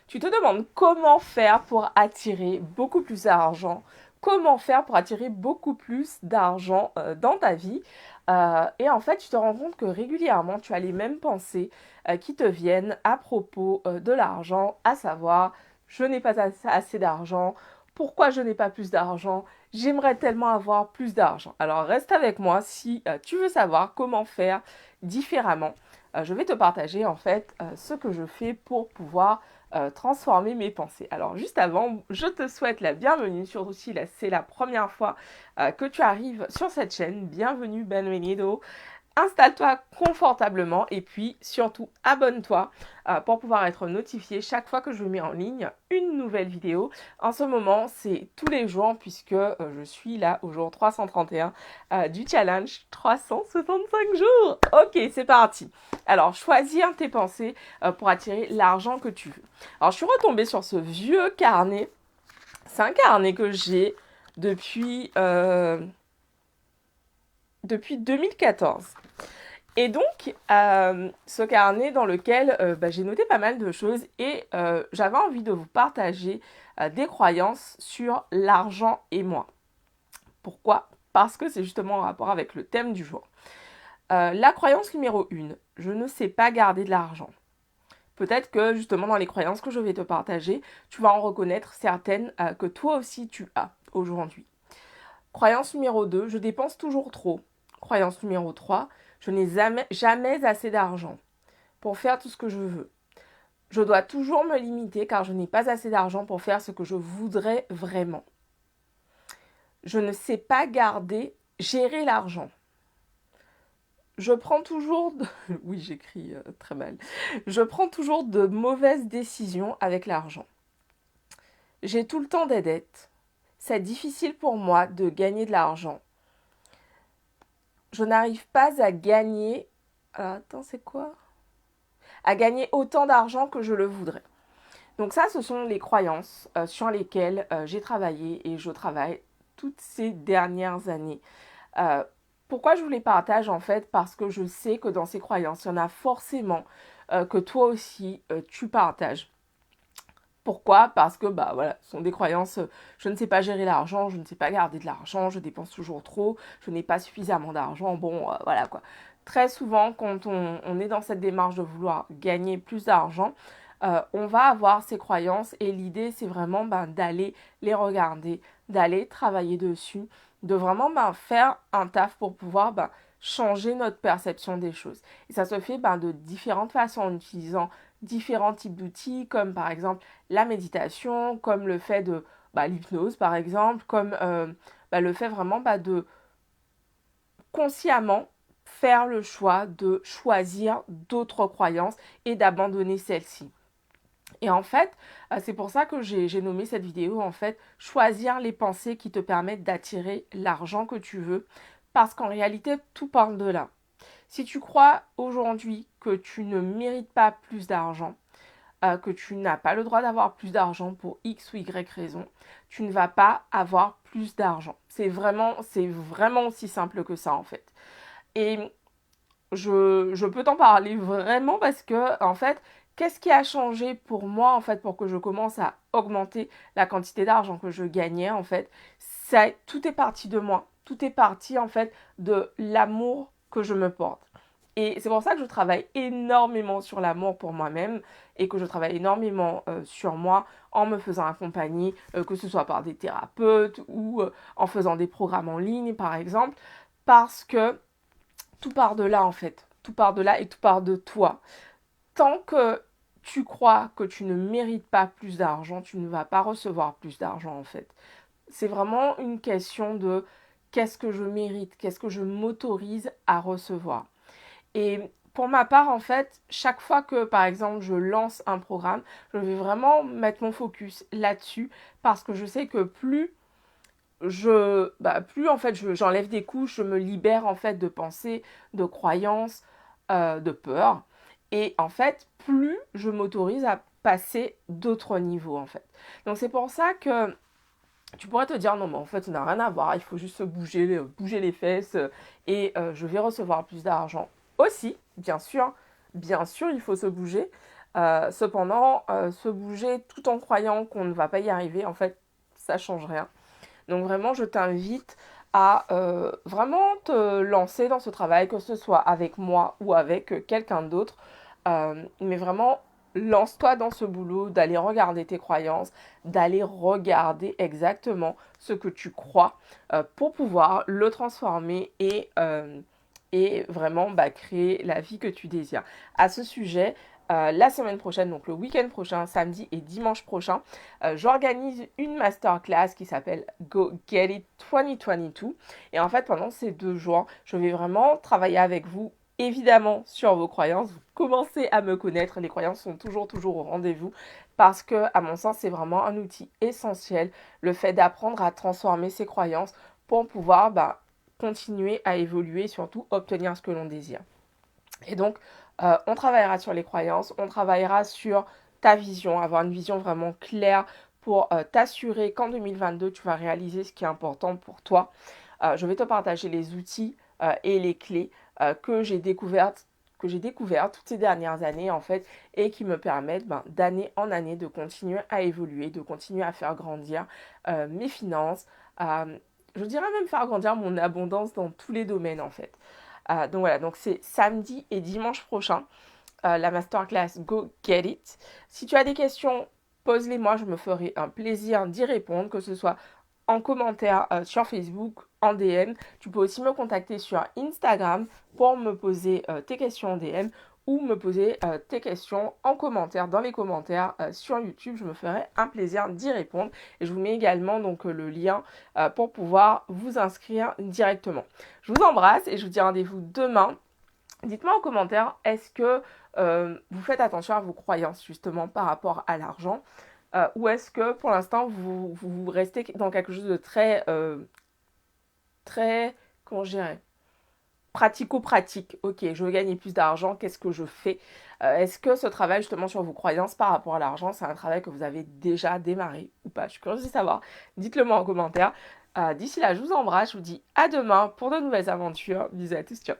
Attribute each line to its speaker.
Speaker 1: Tu te demandes comment faire pour attirer beaucoup plus d'argent, comment faire pour attirer beaucoup plus d'argent dans ta vie. Et en fait, tu te rends compte que régulièrement, tu as les mêmes pensées qui te viennent à propos de l'argent, à savoir, je n'ai pas assez d'argent, pourquoi je n'ai pas plus d'argent, j'aimerais tellement avoir plus d'argent. Alors reste avec moi si tu veux savoir comment faire différemment. Je vais te partager en fait ce que je fais pour pouvoir transformer mes pensées. Alors juste avant, je te souhaite la bienvenue, surtout si c'est la première fois que tu arrives sur cette chaîne. Bienvenue, bienvenido. Installe-toi confortablement et puis surtout abonne-toi pour pouvoir être notifié chaque fois que je mets en ligne une nouvelle vidéo. En ce moment, c'est tous les jours puisque je suis là au jour 331 du challenge 365 jours. Ok, c'est parti. Alors, choisir tes pensées pour attirer l'argent que tu veux. Alors, je suis retombée sur ce vieux carnet. C'est un carnet que j'ai depuis, depuis 2014. Et donc, ce carnet dans lequel j'ai noté pas mal de choses et j'avais envie de vous partager des croyances sur l'argent et moi. Pourquoi? Parce que c'est justement en rapport avec le thème du jour. La croyance numéro 1, je ne sais pas garder de l'argent. Peut-être que justement dans les croyances que je vais te partager, tu vas en reconnaître certaines que toi aussi tu as aujourd'hui. Croyance numéro 2, je dépense toujours trop. Croyance numéro 3, je n'ai jamais assez d'argent pour faire tout ce que je veux. Je dois toujours me limiter car je n'ai pas assez d'argent pour faire ce que je voudrais vraiment. Je ne sais pas gérer l'argent. Je prends toujours oui, j'écris très mal. Je prends toujours de mauvaises décisions avec l'argent. J'ai tout le temps des dettes. C'est difficile pour moi de gagner de l'argent. Je n'arrive pas à gagner. Attends, c'est quoi? À gagner autant d'argent que je le voudrais. Donc ça, ce sont les croyances sur lesquelles j'ai travaillé et je travaille toutes ces dernières années. Euh, Pourquoi je vous les partage en fait? Parce que je sais que dans ces croyances, il y en a forcément que toi aussi tu partages. Pourquoi? Parce que bah voilà, ce sont des croyances, je ne sais pas gérer l'argent, je ne sais pas garder de l'argent, je dépense toujours trop, je n'ai pas suffisamment d'argent, bon voilà quoi. Très souvent quand on est dans cette démarche de vouloir gagner plus d'argent, on va avoir ces croyances et l'idée c'est vraiment d'aller les regarder, d'aller travailler dessus, de vraiment faire un taf pour pouvoir changer notre perception des choses. Et ça se fait de différentes façons en utilisant différents types d'outils comme par exemple la méditation, comme le fait de l'hypnose par exemple, comme le fait vraiment de consciemment faire le choix de choisir d'autres croyances et d'abandonner celles-ci. Et en fait, c'est pour ça que j'ai nommé cette vidéo, en fait, choisir les pensées qui te permettent d'attirer l'argent que tu veux, parce qu'en réalité, tout parle de là. Si tu crois aujourd'hui que tu ne mérites pas plus d'argent, que tu n'as pas le droit d'avoir plus d'argent pour X ou Y raison, tu ne vas pas avoir plus d'argent. C'est vraiment aussi simple que ça, en fait. Et je peux t'en parler vraiment parce que, en fait, qu'est-ce qui a changé pour moi, en fait, pour que je commence à augmenter la quantité d'argent que je gagnais, en fait, tout est parti de moi. Tout est parti, en fait, de l'amour que je me porte. Et c'est pour ça que je travaille énormément sur l'amour pour moi-même et que je travaille énormément sur moi en me faisant accompagner, que ce soit par des thérapeutes ou en faisant des programmes en ligne, par exemple, parce que tout part de là en fait. Tout part de là et tout part de toi. Tant que tu crois que tu ne mérites pas plus d'argent, tu ne vas pas recevoir plus d'argent en fait. C'est vraiment une question de qu'est-ce que je mérite, qu'est-ce que je m'autorise à recevoir. Et pour ma part, en fait, chaque fois que, par exemple, je lance un programme, je vais vraiment mettre mon focus là-dessus parce que je sais que plus en fait j'enlève des couches, je me libère en fait de pensées, de croyances, de peurs. Et en fait, plus je m'autorise à passer d'autres niveaux en fait. Donc c'est pour ça que tu pourrais te dire non mais en fait ça n'a rien à voir, il faut juste bouger les fesses et je vais recevoir plus d'argent. Aussi, bien sûr il faut se bouger. Cependant, se bouger tout en croyant qu'on ne va pas y arriver, en fait, ça change rien. Donc vraiment, je t'invite à vraiment te lancer dans ce travail, que ce soit avec moi ou avec quelqu'un d'autre. Mais vraiment, lance-toi dans ce boulot, d'aller regarder tes croyances, d'aller regarder exactement ce que tu crois pour pouvoir le transformer et vraiment créer la vie que tu désires. À ce sujet, la semaine prochaine, donc le week-end prochain, samedi et dimanche prochain, j'organise une masterclass qui s'appelle Go Get It 2022. Et en fait, pendant ces 2 jours, je vais vraiment travailler avec vous, évidemment, sur vos croyances. Vous commencez à me connaître, les croyances sont toujours au rendez-vous parce que, à mon sens, c'est vraiment un outil essentiel, le fait d'apprendre à transformer ses croyances pour pouvoir continuer à évoluer et surtout obtenir ce que l'on désire. Et donc, on travaillera sur les croyances, on travaillera sur ta vision, avoir une vision vraiment claire pour t'assurer qu'en 2022, tu vas réaliser ce qui est important pour toi. Je vais te partager les outils et les clés que j'ai découvertes toutes ces dernières années en fait et qui me permettent d'année en année de continuer à évoluer, de continuer à faire grandir mes finances, je dirais même faire grandir mon abondance dans tous les domaines en fait. Donc voilà, donc c'est samedi et dimanche prochain, la masterclass Go Get It. Si tu as des questions, pose-les moi, je me ferai un plaisir d'y répondre, que ce soit en commentaire sur Facebook, en DM. Tu peux aussi me contacter sur Instagram pour me poser tes questions en DM ou me poser tes questions en commentaire, dans les commentaires sur YouTube. Je me ferai un plaisir d'y répondre. Et je vous mets également donc le lien pour pouvoir vous inscrire directement. Je vous embrasse et je vous dis rendez-vous demain. Dites-moi en commentaire, est-ce que vous faites attention à vos croyances justement par rapport à l'argent ou est-ce que pour l'instant vous restez dans quelque chose de très, comment je dirais, pratico-pratique. Ok, je veux gagner plus d'argent, qu'est-ce que je fais? Est-ce que ce travail justement sur vos croyances par rapport à l'argent, c'est un travail que vous avez déjà démarré ou pas? Je suis curieuse de savoir. Dites-le moi en commentaire. D'ici là, je vous embrasse, je vous dis à demain pour de nouvelles aventures. Bisous à tous, ciao.